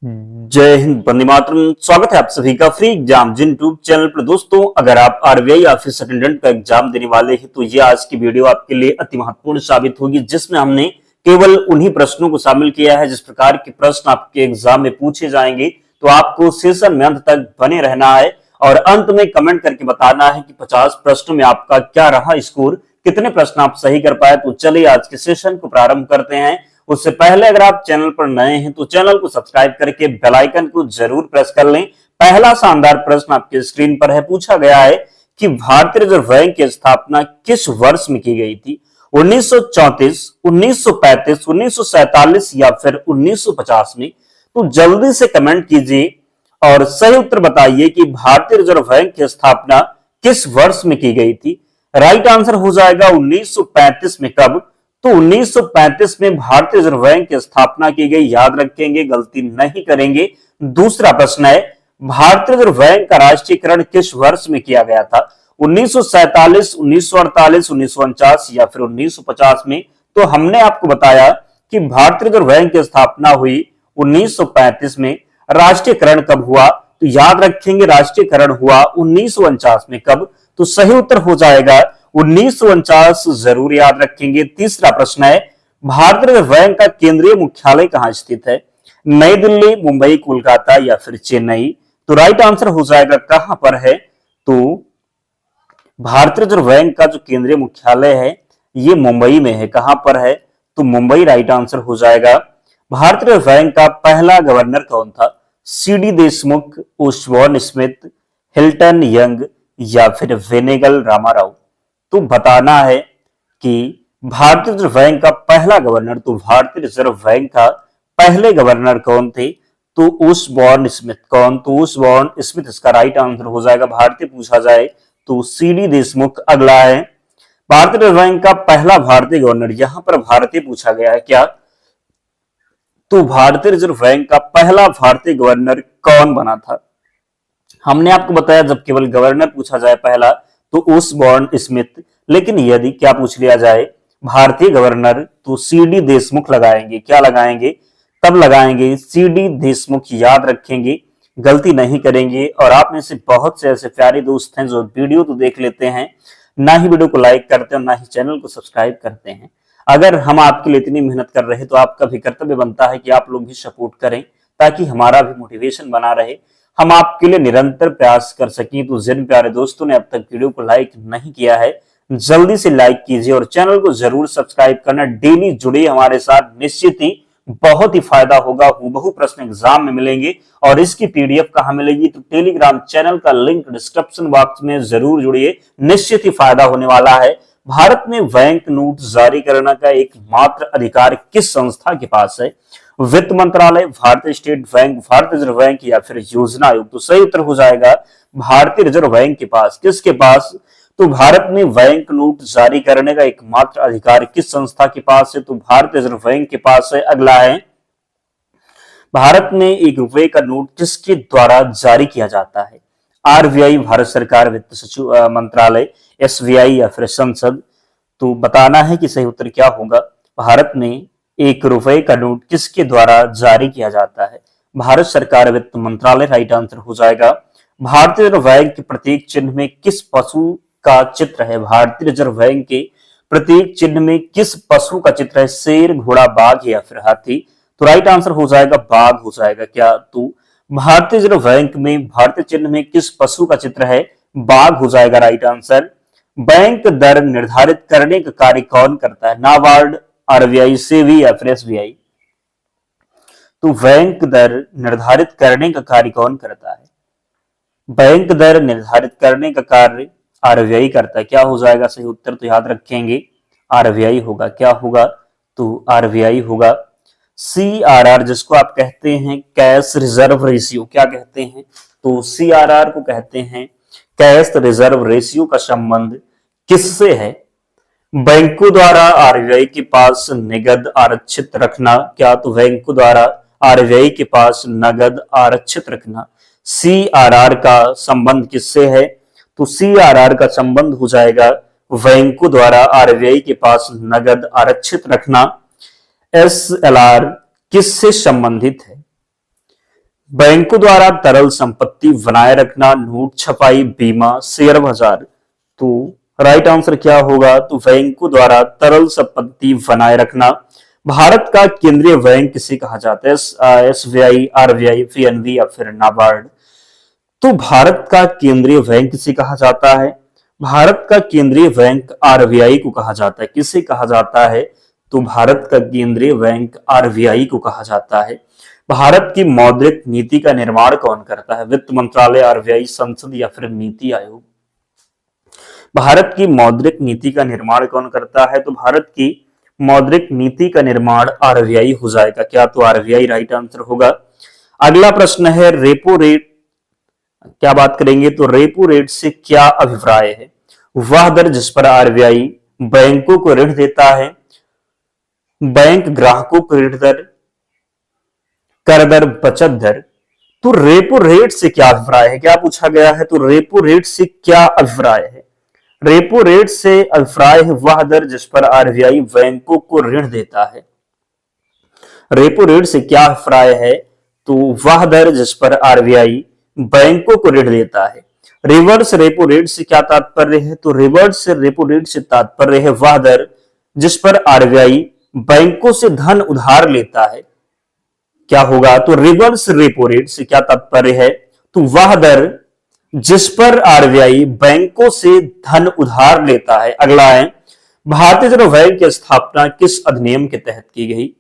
जय हिंद, वंदे मातरम। स्वागत है आप सभी का फ्री एग्जाम जिन यूट्यूब चैनल पर। दोस्तों, अगर आप आरबीआई ऑफिस अटेंडेंट का एग्जाम देने वाले हैं तो ये आज की वीडियो आपके लिए अति महत्वपूर्ण साबित होगी, जिसमें हमने केवल उन्हीं प्रश्नों को शामिल किया है जिस प्रकार के प्रश्न आपके एग्जाम में पूछे जाएंगे। तो आपको सेशन में अंत तक बने रहना है और अंत में कमेंट करके बताना है कि 50 प्रश्नों में आपका क्या रहा स्कोर, कितने प्रश्न आप सही कर पाए। तो चलिए आज के सेशन को प्रारंभ करते हैं। उससे पहले अगर आप चैनल पर नए हैं तो चैनल को सब्सक्राइब करके बेल आइकन को जरूर प्रेस कर लें। पहला शानदार प्रश्न आपके स्क्रीन पर है। पूछा गया है कि भारतीय रिजर्व बैंक की स्थापना किस वर्ष में की गई थी? 1934, 1935, 1947 या फिर 1950 में? तो जल्दी से कमेंट कीजिए और सही उत्तर बताइए कि भारतीय रिजर्व बैंक की स्थापना किस वर्ष में की गई थी। राइट आंसर हो जाएगा 1935 में। कब? तो 1935 में भारतीय रिजर्व बैंक की स्थापना की गई। याद रखेंगे, गलती नहीं करेंगे। दूसरा प्रश्न है, भारतीय रिजर्व बैंक का राष्ट्रीयकरण किस वर्ष में किया गया था? 1947, 1948, 1949 या फिर 1950 में? तो हमने आपको बताया कि भारतीय रिजर्व बैंक की स्थापना हुई 1935 में। राष्ट्रीयकरण कब हुआ? तो याद रखेंगे, राष्ट्रीयकरण हुआ 1949 में। कब? तो सही उत्तर हो जाएगा 1949। जरूर याद रखेंगे। तीसरा प्रश्न है, भारतीय रिजर्व बैंक का केंद्रीय मुख्यालय कहां स्थित है? नई दिल्ली, मुंबई, कोलकाता या फिर चेन्नई? तो राइट आंसर हो जाएगा कहां पर है? तो भारतीय रिजर्व बैंक का जो केंद्रीय मुख्यालय है ये मुंबई में है। कहां पर है? तो मुंबई राइट आंसर हो जाएगा। भारतीय रिजर्व बैंक का पहला गवर्नर कौन था? CD Deshmukh, Osborne Smith, Hilton young या फिर वेनेगल रामाराव? तो बताना है कि भारतीय रिजर्व बैंक का पहला गवर्नर, तो भारतीय रिजर्व बैंक का पहले गवर्नर कौन थे? तो ओसबॉर्न स्मिथ। कौन? तो ओसबॉर्न स्मिथ इसका राइट आंसर हो जाएगा। भारतीय पूछा जाए तो सीडी देशमुख। अगला है, भारतीय रिजर्व बैंक का पहला भारतीय गवर्नर। यहां पर भारतीय पूछा गया है क्या? तो भारतीय रिजर्व बैंक का पहला भारतीय गवर्नर कौन बना था? हमने आपको बताया जब केवल गवर्नर पूछा जाए पहला तो ओसबॉर्न स्मिथ, लेकिन यदि क्या पूछ लिया जाए भारतीय गवर्नर तो सीडी देशमुख लगाएंगे। क्या लगाएंगे? तब लगाएंगे सीडी देशमुख। याद रखेंगे, गलती नहीं करेंगे। और आप में से बहुत से ऐसे प्यारे दोस्त हैं जो वीडियो तो देख लेते हैं, ना ही वीडियो को लाइक करते हैं, ना ही चैनल को सब्सक्राइब करते हैं। अगर हम आपके लिए इतनी मेहनत कर रहे हैं तो आपका भी कर्तव्य बनता है कि आप लोग भी सपोर्ट करें, ताकि हमारा भी मोटिवेशन बना रहे, हम आपके लिए निरंतर प्रयास कर सकें। तो जिन प्यारे दोस्तों ने अब तक वीडियो को लाइक नहीं किया है, जल्दी से लाइक कीजिए और चैनल को जरूर सब्सक्राइब करना। डेली जुड़िए हमारे साथ, निश्चित ही बहुत ही फायदा होगा। हूबहू प्रश्न एग्जाम में मिलेंगे। और इसकी पीडीएफ कहां मिलेगी? तो टेलीग्राम चैनल का लिंक डिस्क्रिप्शन बॉक्स में जरूर जुड़िए, निश्चित ही फायदा होने वाला है। भारत में बैंक नोट जारी करने का एकमात्र अधिकार किस संस्था के पास है? वित्त मंत्रालय, भारतीय स्टेट बैंक, भारतीय रिजर्व बैंक या फिर योजना आयोग? तो सही उत्तर हो जाएगा भारतीय रिजर्व बैंक के पास। किसके पास? तो भारत में बैंक नोट जारी करने का एकमात्र अधिकार किस संस्था के पास है? तो भारतीय रिजर्व बैंक के पास है। अगला है, भारत में ₹1 का नोट किसके द्वारा जारी किया जाता है? आरबीआई, भारत सरकार, वित्त सचिव मंत्रालय, एसबीआई या फिर संसद? तो बताना है कि सही उत्तर क्या होगा। भारत में ₹1 का नोट किसके द्वारा जारी किया जाता है? भारत सरकार, वित्त मंत्रालय राइट आंसर हो जाएगा। भारतीय रिजर्व बैंक के प्रतीक चिन्ह में किस पशु का चित्र है? भारतीय रिजर्व बैंक के प्रतीक चिन्ह में किस पशु का चित्र है? शेर, घोड़ा, बाघ या फिर हाथी? तो राइट आंसर हो जाएगा बाघ हो जाएगा। क्या? तो भारतीय रिजर्व बैंक में भारतीय चिन्ह में किस पशु का चित्र है? बाघ हो जाएगा राइट आंसर। बैंक दर निर्धारित करने का कार्य कौन करता है? नाबार्ड, आरबीआई, सेबी या फिर एसबीआई? तो बैंक दर निर्धारित करने का कार्य कौन करता है? बैंक दर निर्धारित करने का कार्य आरबीआई करता है। क्या हो जाएगा सही उत्तर? तो याद रखेंगे आरबीआई होगा। क्या होगा? तो आरबीआई होगा। सीआरआर जिसको आप कहते हैं कैश रिजर्व रेशियो, क्या कहते हैं? तो सीआरआर को कहते हैं कैश रिजर्व रेशियो का संबंध किससे है? बैंकों द्वारा आरबीआई के पास नगद आरक्षित रखना। क्या? तो बैंकों द्वारा आरबीआई के पास नगद आरक्षित रखना। सीआरआर का संबंध किससे है? तो सीआरआर का संबंध हो जाएगा बैंकों द्वारा आरबीआई के पास नगद आरक्षित रखना। एसएलआर किससे संबंधित है? बैंकों द्वारा तरल संपत्ति बनाए रखना, नोट छपाई, बीमा, शेयर बाजार। तो राइट आंसर क्या होगा? तो बैंकों द्वारा तरल संपत्ति बनाए रखना। भारत का केंद्रीय बैंक किसे कहा जाता है? एसबीआई, आरबीआई, पीएनबी या फिर नाबार्ड। तो भारत का केंद्रीय बैंक किसे कहा जाता है? भारत का केंद्रीय बैंक आरबीआई को कहा जाता है। किसे कहा जाता है? तो भारत का केंद्रीय बैंक आरबीआई को कहा जाता है। भारत की मौद्रिक नीति का निर्माण कौन करता है? वित्त मंत्रालय, आरबीआई, संसद या फिर नीति आयोग। भारत की मौद्रिक नीति का निर्माण कौन करता है? तो भारत की मौद्रिक नीति का निर्माण आरबीआई हो जाएगा। क्या? तो आरबीआई राइट आंसर होगा। अगला प्रश्न है रेपो रेट। क्या बात करेंगे? तो रेपो रेट से क्या अभिप्राय है? वह दर जिस पर आरबीआई बैंकों को ऋण देता है, बैंक ग्राहकों को ऋण दर, कर दर, बचत दर। तो रेपो रेट से क्या अभिप्राय है? क्या पूछा गया है? तो रेपो रेट से क्या अभिप्राय है? रेपो रेट से अभिप्राय है वह दर जिस पर आरबीआई बैंकों को ऋण देता है। रेपो रेट से क्या अभिप्राय है? तो वह दर जिस पर आरबीआई बैंकों को ऋण देता है। रिवर्स रेपो रेट से क्या तात्पर्य है? तो रिवर्स रेपो रेट से तात्पर्य है वह दर जिस पर आरबीआई बैंकों से धन उधार लेता है। क्या होगा? तो रिवर्स रेपो रेट से क्या तात्पर्य है? तो वह दर जिस पर आरबीआई बैंकों से धन उधार लेता है। अगला है भारतीय रिजर्व बैंक की स्थापना किस अधिनियम के तहत की गई?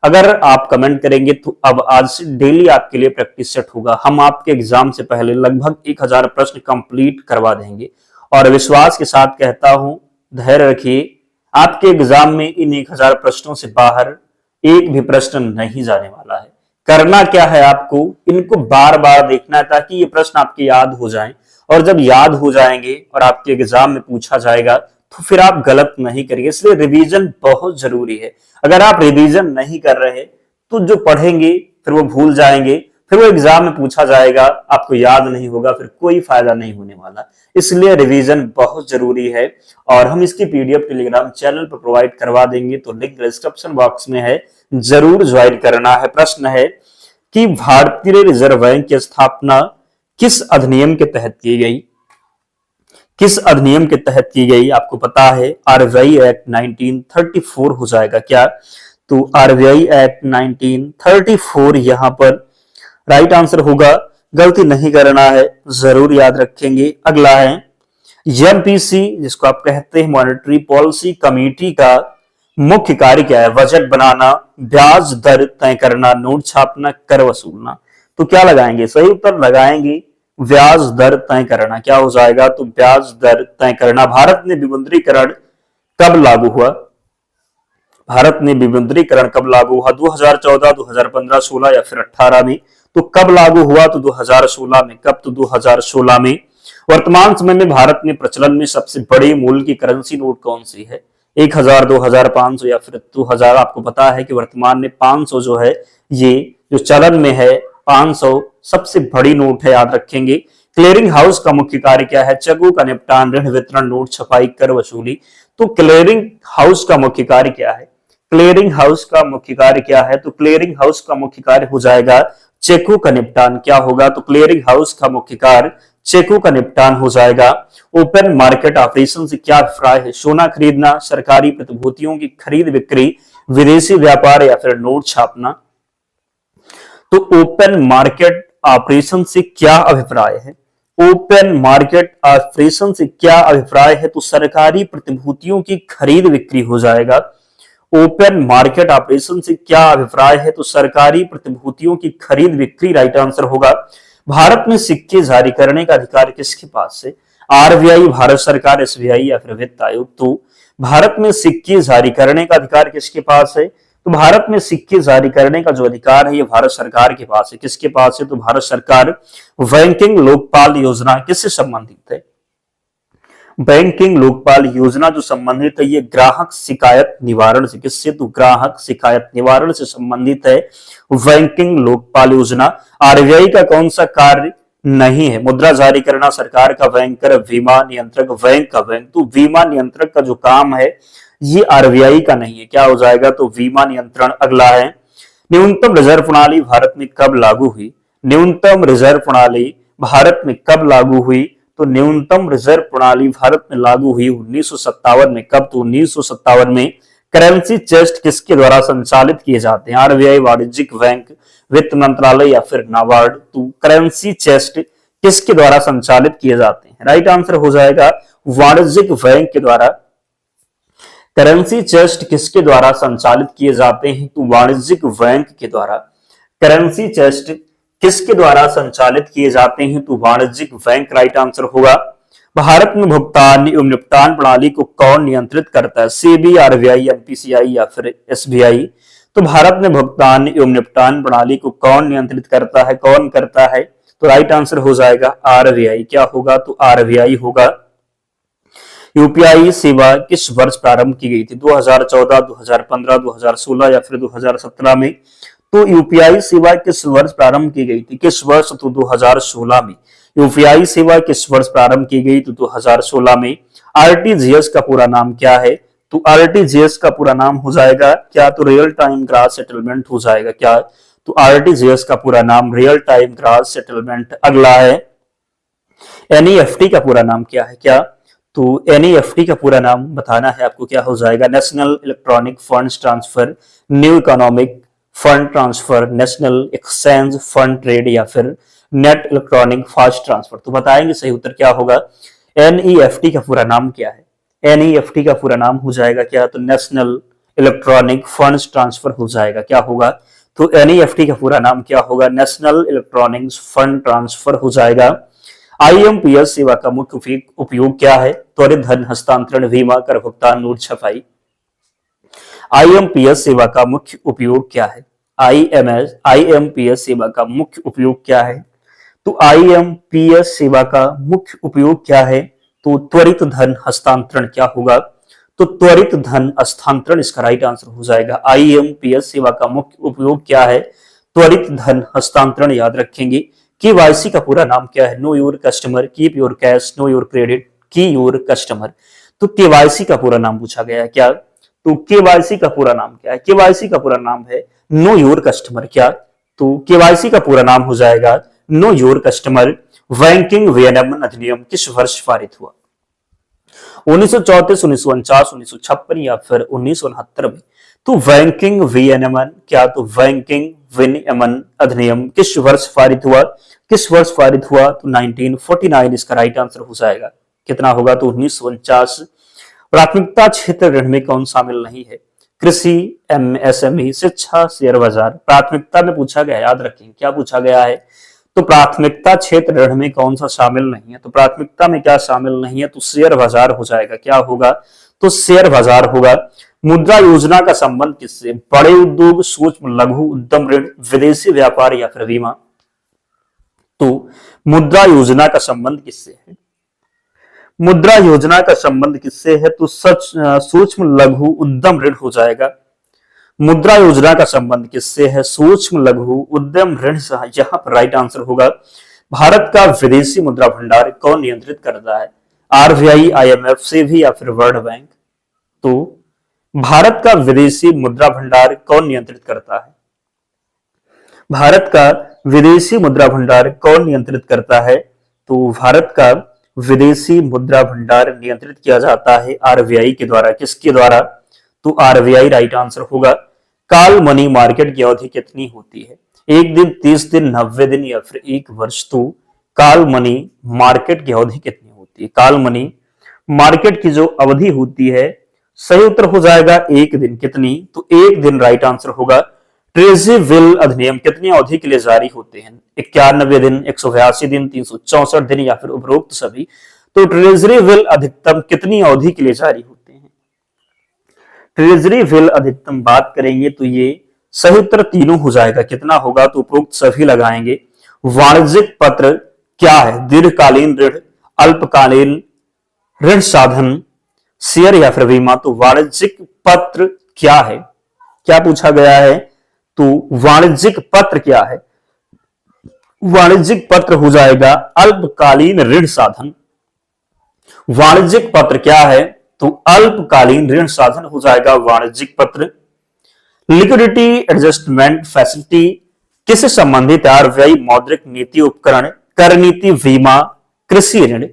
अगर आप कमेंट करेंगे तो अब आज से डेली आपके लिए प्रैक्टिस सेट होगा। हम आपके एग्जाम से पहले लगभग 1000 प्रश्न कंप्लीट करवा देंगे और विश्वास के साथ कहता हूं, धैर्य रखिए। आपके एग्जाम में इन 1000 प्रश्नों से बाहर एक भी प्रश्न नहीं जाने वाला है। करना क्या है? आपको इनको बार बार देखना है ताकि ये प्रश्न आपके याद हो जाएं, और जब याद हो जाएंगे और आपके एग्जाम में पूछा जाएगा तो फिर आप गलत नहीं करेंगे। इसलिए रिवीजन बहुत जरूरी है। अगर आप रिवीजन नहीं कर रहे तो जो पढ़ेंगे फिर वो भूल जाएंगे, फिर वो एग्जाम में पूछा जाएगा, आपको याद नहीं होगा, फिर कोई फायदा नहीं होने वाला। इसलिए रिवीजन बहुत जरूरी है और हम इसकी पीडीएफ टेलीग्राम चैनल पर प्रोवाइड करवा देंगे, तो लिंक डिस्क्रिप्शन बॉक्स में है, जरूर ज्वाइन करना है। प्रश्न है कि भारतीय रिजर्व बैंक की स्थापना किस अधिनियम के तहत की गई? किस अधिनियम के तहत की गई? आपको पता है आरबीआई एक्ट 1934 हो जाएगा। क्या? तो आरबीआई एक्ट 1934 यहां पर राइट आंसर होगा। गलती नहीं करना है, जरूर याद रखेंगे। अगला है एमपीसी, जिसको आप कहते हैं मॉनेटरी पॉलिसी कमेटी का मुख्य कार्य क्या है? बजट बनाना, ब्याज दर तय करना, नोट छापना, कर वसूलना। तो क्या लगाएंगे? सही उत्तर लगाएंगे ब्याज दर तय करना। क्या हो जाएगा? तो ब्याज दर तय करना। भारत में विमुद्रीकरण कब लागू हुआ? भारत में विमुद्रीकरण कब लागू हुआ? 2014, 2015, 16 या फिर 18 में? तो कब लागू हुआ? तो 2016 में। कब? तो 2016 में। वर्तमान समय में भारत में प्रचलन में सबसे बड़ी मूल्य की करेंसी नोट कौन सी है? 1000, 2000, 500 या फिर 2000। आपको पता है कि वर्तमान में 500 जो है ये जो चलन में है 500 सबसे बड़ी नोट है, याद रखेंगे। क्लियरिंग हाउस का मुख्य कार्य क्या है? चेकों का निपटान, ऋण वितरण, नोट छपाई, कर वसूली। तो क्लियरिंग हाउस का मुख्य कार्य क्या है? क्लियरिंग हाउस का मुख्य कार्य क्या है? तो क्लियरिंग हाउस का मुख्य कार्य हो जाएगा चेकों का निपटान। क्या होगा? तो क्लियरिंग हाउस का मुख्य कार्य चेकों का निपटान हो जाएगा। ओपन मार्केट ऑपरेशन से क्या अभिप्राय है? सोना खरीदना, सरकारी प्रतिभूतियों की खरीद बिक्री, विदेशी व्यापार या फिर नोट छापना। तो ओपन मार्केट ऑपरेशन से क्या अभिप्राय है? ओपन मार्केट ऑपरेशन से क्या अभिप्राय है? तो सरकारी प्रतिभूतियों की खरीद बिक्री हो जाएगा। ओपन मार्केट ऑपरेशन से क्या अभिप्राय है? तो सरकारी प्रतिभूतियों की खरीद बिक्री राइट आंसर होगा। भारत में सिक्के जारी करने का अधिकार किसके पास है? आरबीआई, भारत सरकार, एसबीआई या फिर वित्त आयोग। तो भारत में सिक्के जारी करने का अधिकार किसके पास है? तो भारत में सिक्के जारी करने का जो अधिकार है ये भारत सरकार के पास है। किसके पास है? तो भारत सरकार। बैंकिंग लोकपाल योजना किससे संबंधित है? बैंकिंग लोकपाल योजना जो संबंधित है ये ग्राहक शिकायत निवारण से। किससे? तो ग्राहक शिकायत निवारण से संबंधित है बैंकिंग लोकपाल योजना। आरबीआई का कौन सा कार्य नहीं है? मुद्रा जारी करना, सरकार का बैंकर, बीमा नियंत्रक, बैंक का बैंक। तो बीमा नियंत्रक का जो काम है ये आरबीआई का नहीं है। क्या हो जाएगा? तो बीमा नियंत्रण। अगला है न्यूनतम रिजर्व प्रणाली भारत में कब लागू हुई? न्यूनतम रिजर्व प्रणाली भारत में कब लागू हुई? तो न्यूनतम रिजर्व प्रणाली भारत में लागू हुई 1957 में। कब? तो 1957 में। करेंसी चेस्ट किसके द्वारा संचालित किए जाते हैं? आरबीआई, वाणिज्यिक बैंक, वित्त मंत्रालय या फिर नाबार्ड। तो करेंसी चेस्ट किसके द्वारा संचालित किए जाते हैं? राइट आंसर हो जाएगा वाणिज्यिक बैंक के द्वारा। करेंसी चेस्ट किसके द्वारा संचालित किए जाते हैं? तो वाणिज्यिक बैंक के द्वारा। करेंसी चेस्ट किसके द्वारा संचालित किए जाते हैं? तो वाणिज्यिक बैंक राइट आंसर होगा। भारत में भुगतान एवं निपटान प्रणाली को कौन नियंत्रित करता है? सेबी, आरबीआई, एनपीसीआई या फिर एसबीआई। तो भारत में भुगतान एवं निपटान प्रणाली को कौन नियंत्रित करता है? कौन करता है? तो राइट आंसर हो जाएगा आरबीआई। क्या होगा? तो आरबीआई होगा। यूपीआई सेवा किस वर्ष प्रारंभ की गई थी? 2014, 2015, 2016 या फिर 2017 में। तो यूपीआई सेवा किस वर्ष प्रारंभ की गई थी? किस वर्ष? तो 2016 में। यूपीआई सेवा किस वर्ष प्रारंभ की गई? तो 2016 में। आरटीजीएस का पूरा नाम क्या है? तो आरटीजीएस का पूरा नाम हो जाएगा क्या? तो रियल टाइम ग्रास सेटलमेंट हो जाएगा। क्या? तो आरटीजीएस का पूरा नाम रियल टाइम ग्रास सेटलमेंट। अगला है एनईएफटी का पूरा नाम क्या है? क्या? तो एनईएफटी का पूरा नाम बताना है आपको। क्या हो जाएगा? National electronic funds transfer, new economic fund transfer, national exchange fund trade या फिर नेट इलेक्ट्रॉनिक फास्ट ट्रांसफर। तो बताएंगे सही उत्तर क्या होगा। एनईएफटी का पूरा नाम क्या है? एनईएफटी का पूरा नाम हो जाएगा क्या? तो नेशनल इलेक्ट्रॉनिक फंड्स ट्रांसफर हो जाएगा। क्या होगा? तो एनईएफटी का पूरा नाम क्या होगा? नेशनल इलेक्ट्रॉनिक फंड ट्रांसफर हो जाएगा। आईएमपीएस सेवा का मुख्य उपयोग क्या है? त्वरित धन हस्तांतरण, बीमा, कर भुगतान, नोट छपाई। आईएमपीएस सेवा का मुख्य उपयोग क्या है? आईएमपीएस सेवा का मुख्य उपयोग क्या है? तो आईएमपीएस सेवा का मुख्य उपयोग क्या है? तो त्वरित धन हस्तांतरण। क्या होगा? तो त्वरित धन हस्तांतरण इसका राइट आंसर हो जाएगा। आईएमपीएस सेवा का मुख्य उपयोग क्या है? त्वरित धन हस्तांतरण। याद रखेंगे। केवाईसी का पूरा नाम क्या है? Know your customer, keep your cash, know your credit, की योर कस्टमर। तो केवाईसी का पूरा नाम पूछा गया है। क्या? तो केवाईसी का पूरा नाम क्या है? केवाईसी का पूरा नाम है नो योर कस्टमर। क्या? तो केवाईसी का पूरा नाम हो जाएगा नो योर कस्टमर। बैंकिंग विनियमन अधिनियम किस वर्ष पारित हुआ? 1934, 1949, 1956 या फिर 1969 में। तो बैंकिंग विनियमन क्या? तो बैंकिंग विनियमन अधिनियम किस वर्ष पारित हुआ? किस वर्ष पारित हुआ? तो 1949 इसका राइट आंसर हो जाएगा। कितना होगा? तो 1949। प्राथमिकता क्षेत्र ऋण में कौन शामिल नहीं है? कृषि, एमएसएमई, शिक्षा, शेयर बाजार। प्राथमिकता में पूछा गया, याद रखें क्या पूछा गया है। तो प्राथमिकता क्षेत्र ऋण में कौन सा शामिल नहीं है? तो प्राथमिकता में क्या शामिल नहीं है? तो शेयर बाजार हो जाएगा। क्या होगा? तो शेयर बाजार होगा। मुद्रा योजना का संबंध किससे? बड़े उद्योग, सूक्ष्म लघु उद्यम ऋण, विदेशी व्यापार या फिर बीमा। तो मुद्रा योजना का संबंध किससे है? मुद्रा योजना का संबंध किससे है? तो सूक्ष्म लघु उद्यम ऋण हो जाएगा। मुद्रा योजना का संबंध किससे है? सूक्ष्म लघु उद्यम ऋण से। यहां पर राइट आंसर होगा। भारत का विदेशी मुद्रा भंडार कौन नियंत्रित करता है? आरबीआई, आईएमएफ, सेबी या फिर वर्ल्ड बैंक। तो भारत का विदेशी मुद्रा भंडार कौन नियंत्रित करता है? भारत का विदेशी मुद्रा भंडार कौन नियंत्रित करता है? तो भारत का विदेशी मुद्रा भंडार नियंत्रित किया जाता है आरबीआई के द्वारा। किसके द्वारा? तो आरबीआई राइट आंसर होगा। काल मनी मार्केट की अवधि कितनी होती है? 1 दिन, 30 दिन, 90 दिन या फिर 1 वर्ष। तो काल मनी मार्केट की अवधि कितनी होती है? काल मनी मार्केट की जो अवधि होती है, सही उत्तर हो जाएगा 1 दिन। कितनी? तो 1 दिन राइट आंसर होगा। ट्रेजरी बिल अधिनियम कितनी अवधि के लिए जारी होते हैं? 91 दिन, 182 दिन, 364 दिन या फिर उपरोक्त सभी। तो ट्रेजरी बिल अधिकतम कितनी अवधि के लिए जारी होते हैं? ट्रेजरी बिल अधिकतम बात करेंगे तो ये सही उत्तर तीनों हो जाएगा। कितना होगा? तो उपरोक्त सभी लगाएंगे। वाणिज्यिक पत्र क्या है? दीर्घकालीन ऋण, अल्पकालीन ऋण साधन, शेयर या फिर बीमा। तो वाणिज्यिक पत्र क्या है? क्या पूछा गया है? तो वाणिज्यिक पत्र क्या है? वाणिज्यिक पत्र हो जाएगा अल्पकालीन ऋण साधन। वाणिज्यिक पत्र क्या है? तो अल्पकालीन ऋण साधन हो जाएगा वाणिज्यिक पत्र। लिक्विडिटी एडजस्टमेंट फैसिलिटी किससे संबंधित है? आरबीआई मौद्रिक नीति उपकरण, कर नीति, बीमा, कृषि ऋण।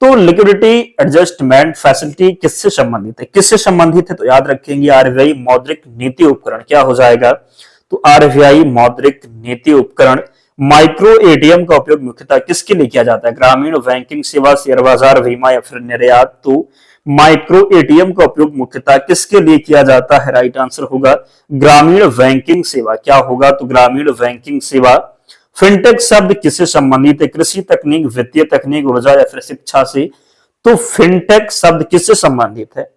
तो लिक्विडिटी एडजस्टमेंट फैसिलिटी किससे संबंधित है? किससे संबंधित है? तो याद रखेंगे आरबीआई मौद्रिक नीति उपकरण। क्या हो जाएगा? तो आरबीआई मौद्रिक नीति उपकरण। माइक्रो एटीएम का उपयोग मुख्यतः किसके लिए किया जाता है? ग्रामीण बैंकिंग सेवा, शेयर बाजार, बीमा या फिर निर्यात। तो माइक्रो एटीएम का उपयोग मुख्यतः किसके लिए किया जाता है? राइट आंसर होगा ग्रामीण बैंकिंग सेवा। क्या होगा? तो ग्रामीण बैंकिंग सेवा। फिनटेक शब्द किससे संबंधित है? कृषि तकनीक, वित्तीय तकनीक, ऊर्जा या फिर शिक्षा से। तो फिनटेक शब्द किससे संबंधित है?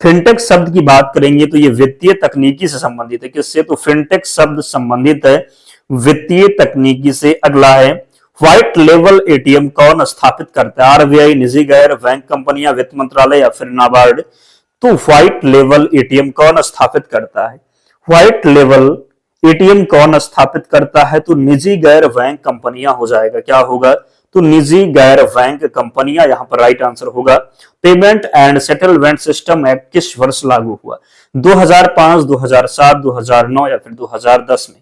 फिनटेक शब्द की बात करेंगे तो ये वित्तीय तकनीकी से संबंधित है। किससे? तो फिनटेक शब्द संबंधित है वित्तीय तकनीकी से। अगला है व्हाइट लेवल एटीएम कौन स्थापित करता है? आरबीआई, निजी गैर बैंक कंपनियां, वित्त मंत्रालय या फिर नाबार्ड। तो व्हाइट लेवल एटीएम कौन स्थापित करता है? व्हाइट लेवल एटीएम कौन स्थापित करता है? तो निजी गैर बैंक कंपनियां हो जाएगा। क्या होगा? तो निजी गैर बैंक कंपनियां यहां पर राइट आंसर होगा। Payment and settlement system act किस वर्ष लागू हुआ? 2005, 2007, 2009 या फिर 2010 में।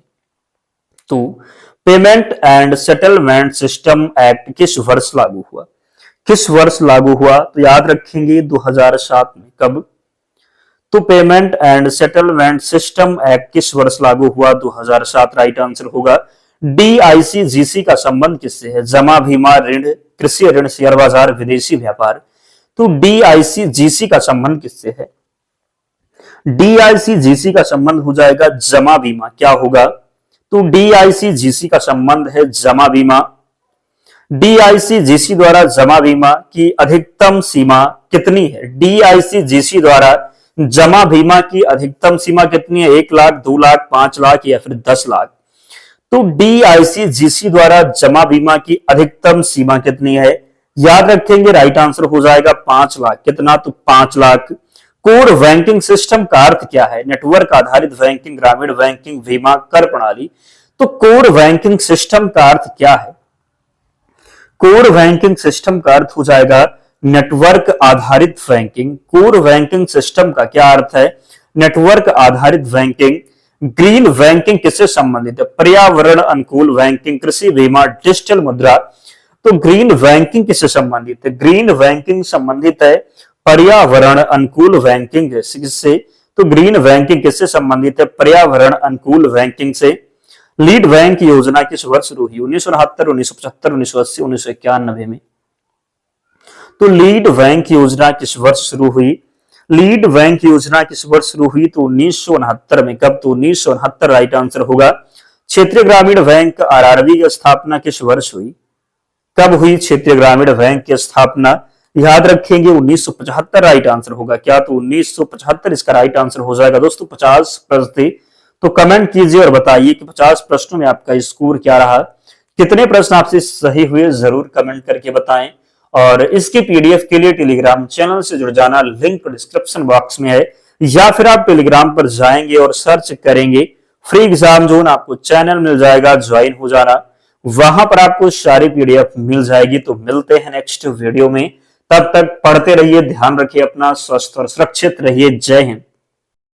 तो payment and settlement system act किस वर्ष लागू हुआ? किस वर्ष लागू हुआ? तो याद रखेंगे 2007 में। कब? तो payment and settlement system act किस वर्ष लागू हुआ? 2007 राइट आंसर होगा। डीआईसीजीसी का संबंध किससे है? जमा, बीमा, ऋण, कृषि ऋण, शेयर बाजार, विदेशी व्यापार। तो डीआईसीजीसी का संबंध किससे है? डीआईसीजीसी का संबंध हो जाएगा जमा बीमा। क्या होगा? तो डीआईसीजीसी का संबंध है जमा बीमा। डीआईसीजीसी द्वारा जमा बीमा की अधिकतम सीमा कितनी है? डीआईसीजीसी द्वारा जमा बीमा की अधिकतम सीमा कितनी है? 1 लाख, 2 लाख, 5 लाख या फिर 10 लाख। तो डीआईसीजीसी द्वारा जमा बीमा की अधिकतम सीमा कितनी है? याद रखेंगे राइट आंसर हो जाएगा 5 लाख। कितना? तो 5 लाख। कोर बैंकिंग सिस्टम का अर्थ क्या है? नेटवर्क आधारित बैंकिंग, ग्रामीण बैंकिंग, बीमा, कर प्रणाली। तो कोर बैंकिंग सिस्टम का अर्थ क्या है? कोर बैंकिंग सिस्टम का अर्थ हो जाएगा नेटवर्क आधारित बैंकिंग। कोर बैंकिंग सिस्टम का क्या अर्थ है? नेटवर्क आधारित बैंकिंग। ग्रीन बैंकिंग किससे संबंधित है? पर्यावरण अनुकूल बैंकिंग, कृषि, बीमा, डिजिटल मुद्रा। तो ग्रीन बैंकिंग किससे संबंधित है? ग्रीन बैंकिंग संबंधित है पर्यावरण अनुकूल बैंकिंग से। तो ग्रीन बैंकिंग किससे संबंधित है? पर्यावरण अनुकूल बैंकिंग से। लीड बैंक योजना किस वर्ष शुरू हुई? 1969, 1975, 1980, 1991 में। तो लीड बैंक योजना किस वर्ष शुरू हुई? लीड बैंक योजना किस वर्ष शुरू हुई? तो 1969 में। कब? तो 1969 राइट आंसर होगा। क्षेत्रीय ग्रामीण बैंक आरआरबी की स्थापना किस वर्ष हुई? कब हुई क्षेत्रीय ग्रामीण बैंक की स्थापना? याद रखेंगे 1975 राइट आंसर होगा। क्या? तो 1975 इसका राइट आंसर हो जाएगा। दोस्तों 50 प्रश्न थे, तो कमेंट कीजिए और बताइए कि 50 प्रश्नों में आपका स्कोर क्या रहा, कितने प्रश्न आपसे सही हुए, जरूर कमेंट करके बताएं। और इसके पीडीएफ के लिए टेलीग्राम चैनल से जुड़ जाना, लिंक डिस्क्रिप्शन बॉक्स में है, या फिर आप टेलीग्राम पर जाएंगे और सर्च करेंगे फ्री एग्जाम जोन, आपको चैनल मिल जाएगा, ज्वाइन हो जाना, वहां पर आपको सारी पीडीएफ मिल जाएगी। तो मिलते हैं नेक्स्ट वीडियो में, तब तक पढ़ते रहिए, ध्यान रखिए अपना, स्वस्थ और सुरक्षित रहिए। जय हिंद।